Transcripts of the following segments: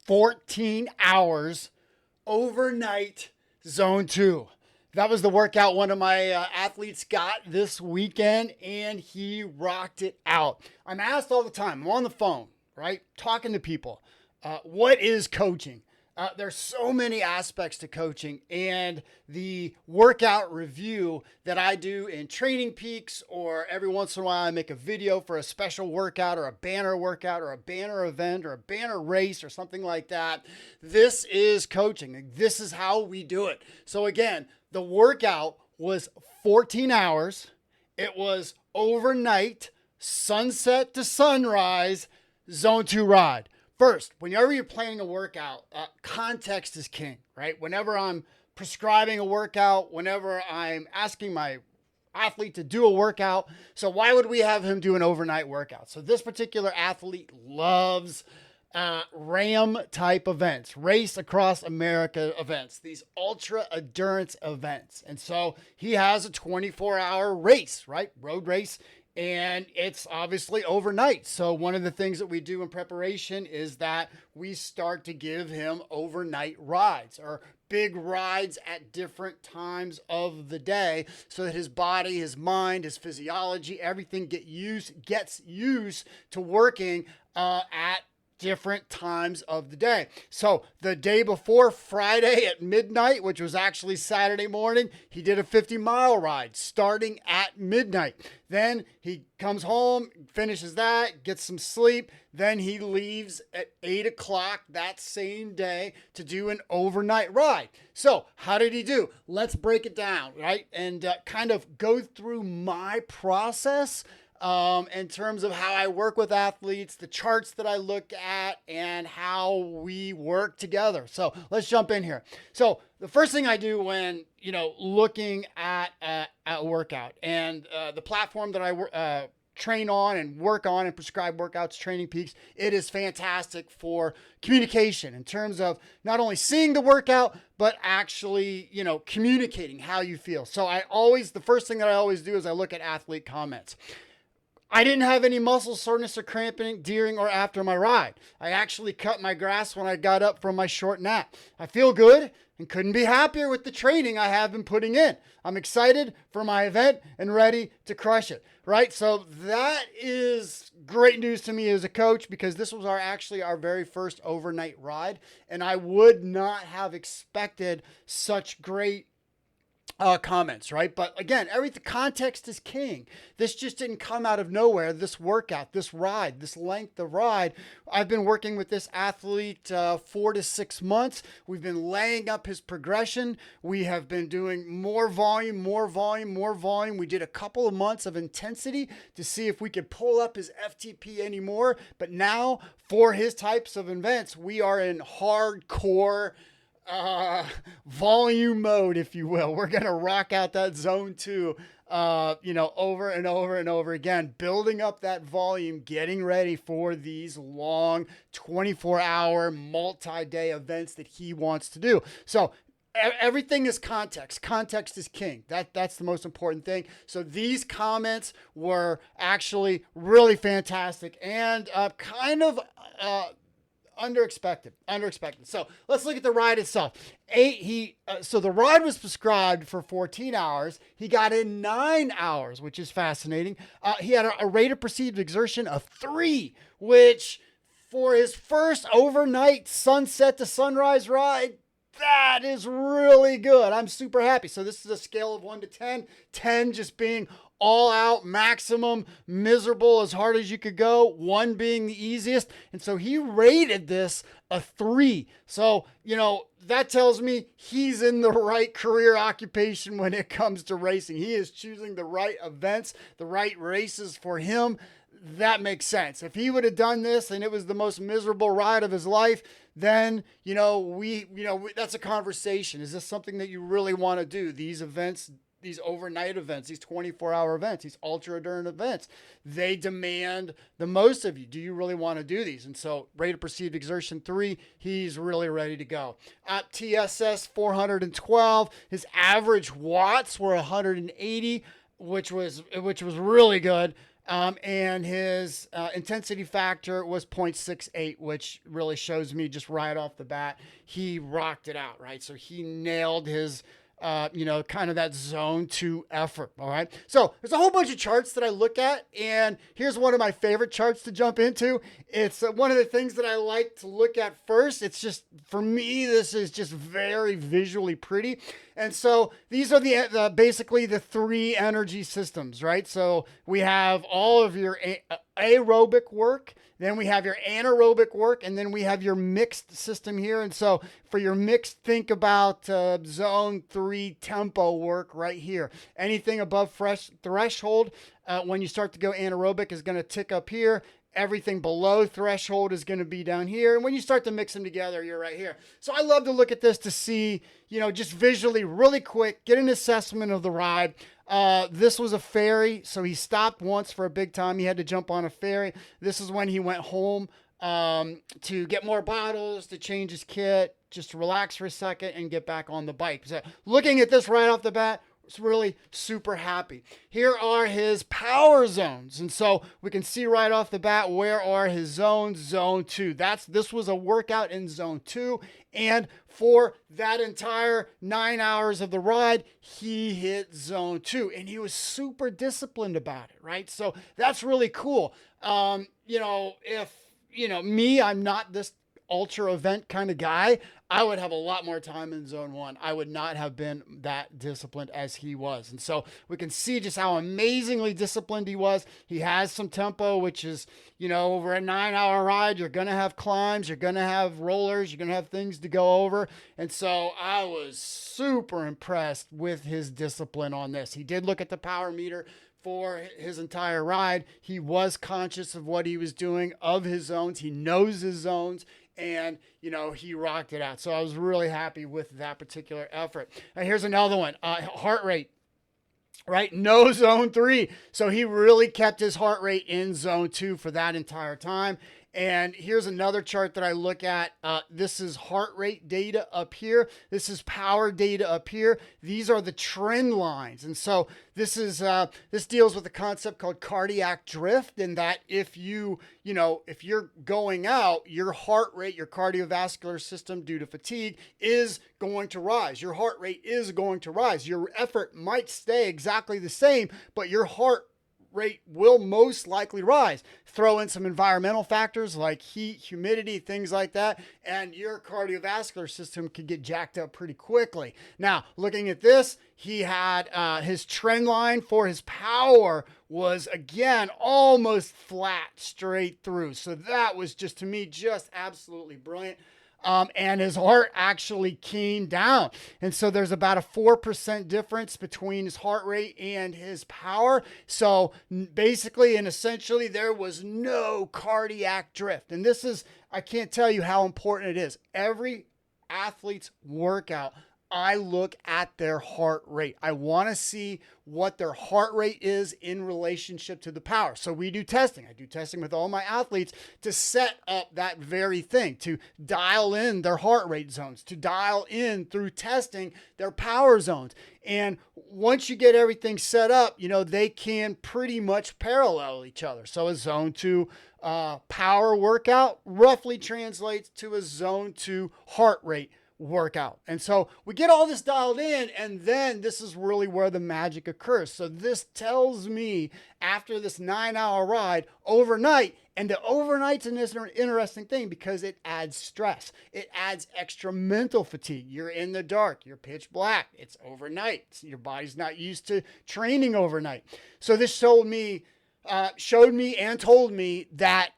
14 hours overnight zone 2. That was the workout one of my athletes got this weekend, and he rocked it out. I'm asked all the time, I'm on the phone, right, talking to people, what is coaching? There's so many aspects to coaching, and the workout review that I do in Training Peaks, or every once in a while I make a video for a special workout or a banner workout or a banner event or a banner race or something like that. This is coaching. This is how we do it. So again, the workout was 14 hours. It was overnight, sunset to sunrise, zone 2 ride. First, whenever you're planning a workout, context is king, right? Whenever I'm prescribing a workout, whenever I'm asking my athlete to do a workout, so why would we have him do an overnight workout? So this particular athlete loves RAM type events, race across America events, these ultra endurance events. And so he has a 24-hour race, right? Road race. And it's obviously overnight. So one of the things that we do in preparation is that we start to give him overnight rides, or big rides at different times of the day, so that his body, his mind, his physiology, everything gets used to working at different times of the day. So the day before, Friday at midnight, which was actually Saturday morning, he did a 50-mile ride starting at midnight. Then he comes home, finishes that, gets some sleep. Then he leaves at 8 o'clock that same day to do an overnight ride. So how did he do? Let's break it down, right? And kind of go through my process in terms of how I work with athletes, the charts that I look at, and how we work together. So let's jump in here. So the first thing I do when, looking at a workout, and the platform that I train on and work on and prescribe workouts, Training Peaks, it is fantastic for communication in terms of not only seeing the workout, but actually, communicating how you feel. So the first thing that I always do is I look at athlete comments. I didn't have any muscle soreness or cramping during or after my ride. I actually cut my grass when I got up from my short nap. I feel good and couldn't be happier with the training I have been putting in. I'm excited for my event and ready to crush it, right? So that is great news to me as a coach, because this was our very first overnight ride, and I would not have expected such great comments, right? But again, the context is king. This just didn't come out of nowhere. This workout, this ride, this length of ride. I've been working with this athlete 4 to 6 months. We've been laying up his progression. We have been doing more volume. We did a couple of months of intensity to see if we could pull up his FTP anymore. But now, for his types of events, we are in hardcore volume mode, if you will. We're going to rock out that zone 2, over and over and over again, building up that volume, getting ready for these long 24-hour multi-day events that he wants to do. So everything is context. Context is king. That's the most important thing. So these comments were actually really fantastic and underexpected. So let's look at the ride itself. So the ride was prescribed for 14 hours. He got in 9 hours, which is fascinating. He had a rate of perceived exertion of 3, which for his first overnight sunset to sunrise ride, that is really good. I'm super happy. So this is a scale of 1 to 10. 10 just being all out, maximum, miserable, as hard as you could go, 1 being the easiest. And so he rated this a 3. So, that tells me he's in the right career occupation when it comes to racing. He is choosing the right events, the right races for him. That makes sense. If he would have done this and it was the most miserable ride of his life, then, that's a conversation. Is this something that you really want to do? These events, these overnight events, these 24-hour events, these ultra-endurance events, they demand the most of you. Do you really want to do these? And so rate of perceived exertion 3, he's really ready to go. At TSS 412, his average watts were 180, which was really good. And his intensity factor was 0.68, which really shows me just right off the bat, he rocked it out, right? So he nailed his kind of that zone 2 effort. All right. So there's a whole bunch of charts that I look at. And here's one of my favorite charts to jump into. It's one of the things that I like to look at first. It's just, for me, this is just very visually pretty. And so these are the basically the 3 energy systems, right? So we have all of your aerobic work, then we have your anaerobic work, and then we have your mixed system here. And so for your mixed, think about zone 3 tempo work right here. Anything above threshold, when you start to go anaerobic, is going to tick up here. Everything below threshold is going to be down here. And when you start to mix them together, you're right here. So I love to look at this to see, just visually, really quick, get an assessment of the ride. This was a ferry, so he stopped once for a big time. He had to jump on a ferry. This is when he went home to get more bottles, to change his kit, just to relax for a second and get back on the bike. So looking at this right off the bat, it's really super happy. Here are his power zones. And so we can see right off the bat, where are his zones? Zone 2. This was a workout in zone 2. And for that entire 9 hours of the ride, he hit zone 2. And he was super disciplined about it, right? So that's really cool. If, me, I'm not this ultra event kind of guy, I would have a lot more time in zone 1. I would not have been that disciplined as he was. And so we can see just how amazingly disciplined he was. He has some tempo, which is, over a 9-hour ride, you're going to have climbs, you're going to have rollers, you're going to have things to go over. And so I was super impressed with his discipline on this. He did look at the power meter for his entire ride. He was conscious of what he was doing, of his zones. He knows his zones. And, he rocked it out. So I was really happy with that particular effort. And here's another one, heart rate, right? No zone 3. So he really kept his heart rate in zone 2 for that entire time. And here's another chart that I look at. This is heart rate data up here. This is power data up here. These are the trend lines. And so this deals with a concept called cardiac drift, and that if if you're going out, your heart rate, your cardiovascular system, due to fatigue, is going to rise. Your heart rate is going to rise. Your effort might stay exactly the same, but your heart rate will most likely rise. Throw in some environmental factors like heat, humidity, things like that, and your cardiovascular system could get jacked up pretty quickly. Now, looking at this, he had his trend line for his power was, again, almost flat straight through. So that was just, to me, just absolutely brilliant. And his heart actually came down. And so there's about a 4% difference between his heart rate and his power. So basically and essentially, there was no cardiac drift. And this is, I can't tell you how important it is. Every athlete's workout, I look at their heart rate. I want to see what their heart rate is in relationship to the power. So we do testing. I do testing with all my athletes to set up that very thing, to dial in their heart rate zones, to dial in through testing their power zones. And once you get everything set up, they can pretty much parallel each other. So a zone 2 power workout roughly translates to a zone 2 heart rate workout. And so we get all this dialed in, and then this is really where the magic occurs. So this tells me, after this 9-hour ride overnight, and the overnight's an interesting thing because it adds stress. It adds extra mental fatigue. You're in the dark. You're pitch black. It's overnight. Your body's not used to training overnight. So this showed me and told me that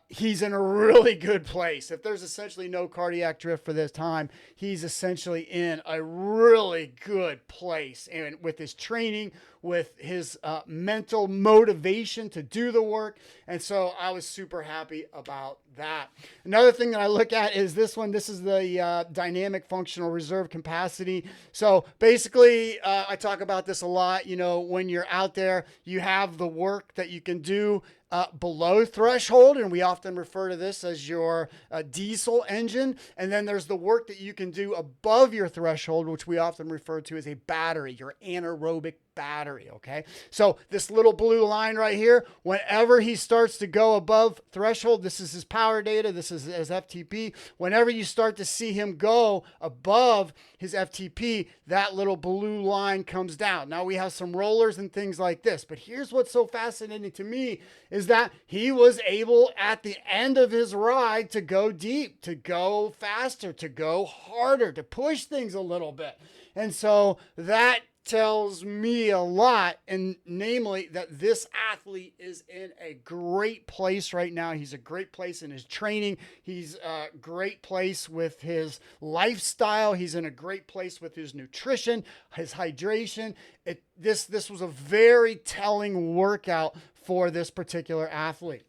he's in a really good place. If there's essentially no cardiac drift for this time, he's essentially in a really good place. And with his training, with his mental motivation to do the work. And so I was super happy about that. Another thing that I look at is this one. This is the dynamic functional reserve capacity. So basically, I talk about this a lot. When you're out there, you have the work that you can do below threshold, and we often refer to this as your diesel engine. And then there's the work that you can do above your threshold, which we often refer to as a battery, your anaerobic battery, okay? So this little blue line right here, whenever he starts to go above threshold, this is his power data, this is his FTP. Whenever you start to see him go above his FTP, that little blue line comes down. Now we have some rollers and things like this, but here's what's so fascinating to me is that he was able at the end of his ride to go deep, to go faster, to go harder, to push things a little bit. And so that tells me a lot, and namely that this athlete is in a great place right now. He's a great place in his training. He's a great place with his lifestyle. He's in a great place with his nutrition, his hydration. This was a very telling workout for this particular athlete.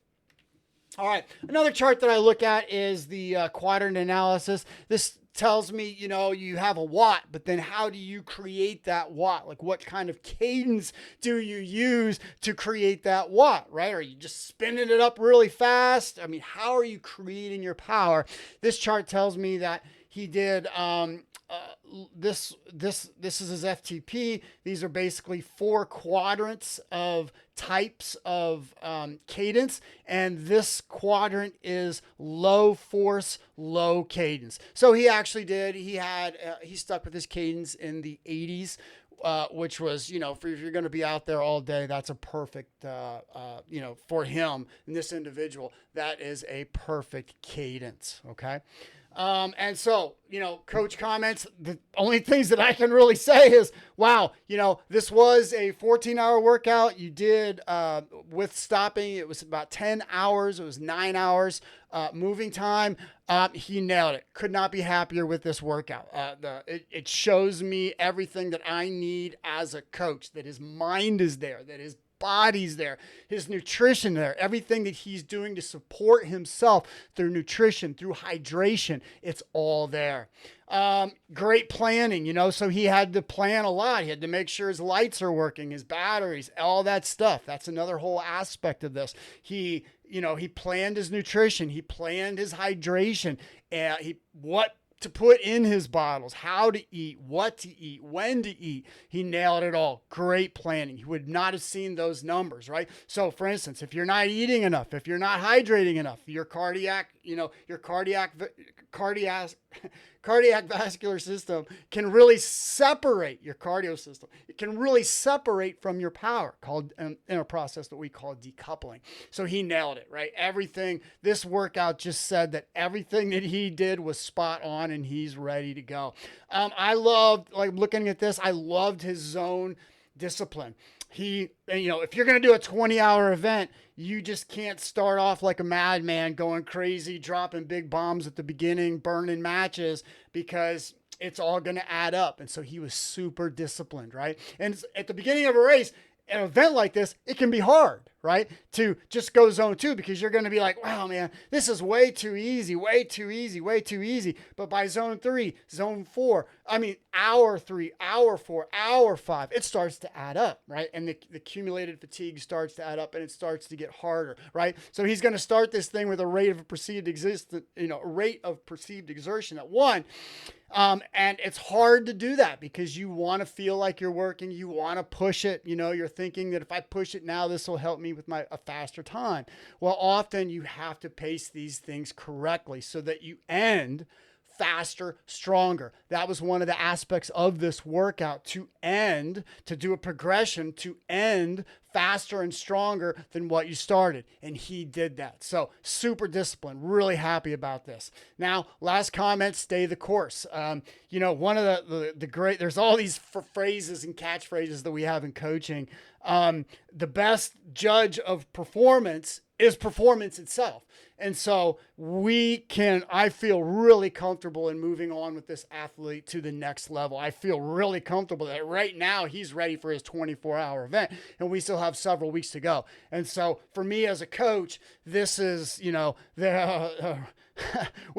All right, another chart that I look at is the quadrant analysis. This tells me, you have a watt, but then how do you create that watt? Like what kind of cadence do you use to create that watt, right? Are you just spinning it up really fast? I mean, how are you creating your power? This chart tells me that he did this is his FTP. These are basically 4 quadrants of types of cadence, and this quadrant is low force, low cadence. So he actually did. He stuck with his cadence in the 80s. Which was, if you're going to be out there all day, that's a perfect, for him and this individual, that is a perfect cadence. Okay. And so, coach comments, the only things that I can really say is, wow, this was a 14-hour workout. You did, with stopping, it was about 10 hours. It was 9 hours, moving time. He nailed it. Could not be happier with this workout. It shows me everything that I need as a coach, that his mind is there, that his body's there, his nutrition there, everything that he's doing to support himself through nutrition, through hydration, it's all there. Great planning, so he had to plan a lot. He had to make sure his lights are working, his batteries, all that stuff. That's another whole aspect of this. He planned his nutrition, he planned his hydration, and what to put in his bottles, how to eat, what to eat, when to eat. He nailed it all. Great planning. He would not have seen those numbers, right? So for instance, if you're not eating enough, if you're not hydrating enough, your cardiac vascular system can really separate your cardio system. It can really separate from your power, called in a process that we call decoupling. So he nailed it, right? Everything, this workout just said that everything that he did was spot on and he's ready to go. I loved, looking at this, I loved his zone discipline. If you're going to do a 20-hour event, you just can't start off like a madman going crazy, dropping big bombs at the beginning, burning matches, because it's all going to add up. And so he was super disciplined, right? And at the beginning of a race, an event like this, it can be hard, right? To just go zone 2, because you're going to be like, wow, man, this is way too easy, way too easy, way too easy. But by zone 3, zone 4, hour 3, hour 4, hour 5, it starts to add up, right? And the accumulated fatigue starts to add up and it starts to get harder, right? So he's going to start this thing with a rate of perceived exertion at 1. And it's hard to do that because you want to feel like you're working. You want to push it. You're thinking that if I push it now, this will help me with a faster time. Well, often you have to pace these things correctly so that you end faster, stronger. That was one of the aspects of this workout, to do a progression, to end faster and stronger than what you started. And he did that. So super disciplined, really happy about this. Now, last comment, stay the course. One of the great, there's all these phrases and catchphrases that we have in coaching. The best judge of performance is performance itself. And so I feel really comfortable in moving on with this athlete to the next level. I feel really comfortable that right now he's ready for his 24-hour event, and we still have several weeks to go. And so for me as a coach, this is, we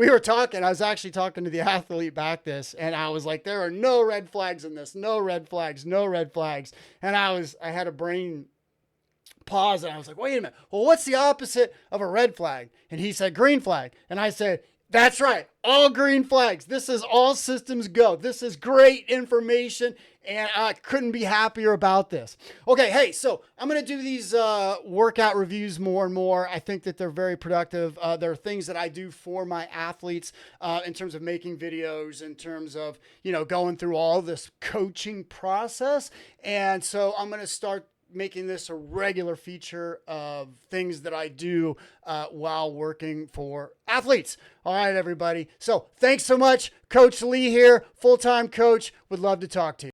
were talking, I was actually talking to the athlete back this, and I was like, there are no red flags in this, no red flags, no red flags. And I had a brain pause, and I was like, wait a minute. Well, what's the opposite of a red flag? And he said green flag. And I said, that's right. All green flags. This is all systems go. This is great information. and I couldn't be happier about this. Okay, hey, so I'm going to do these workout reviews more and more. I think that they're very productive. There are things that I do for my athletes in terms of making videos, in terms of, going through all this coaching process. And so I'm going to start making this a regular feature of things that I do while working for athletes. All right, everybody. So thanks so much. Coach Lee here, full-time coach. Would love to talk to you.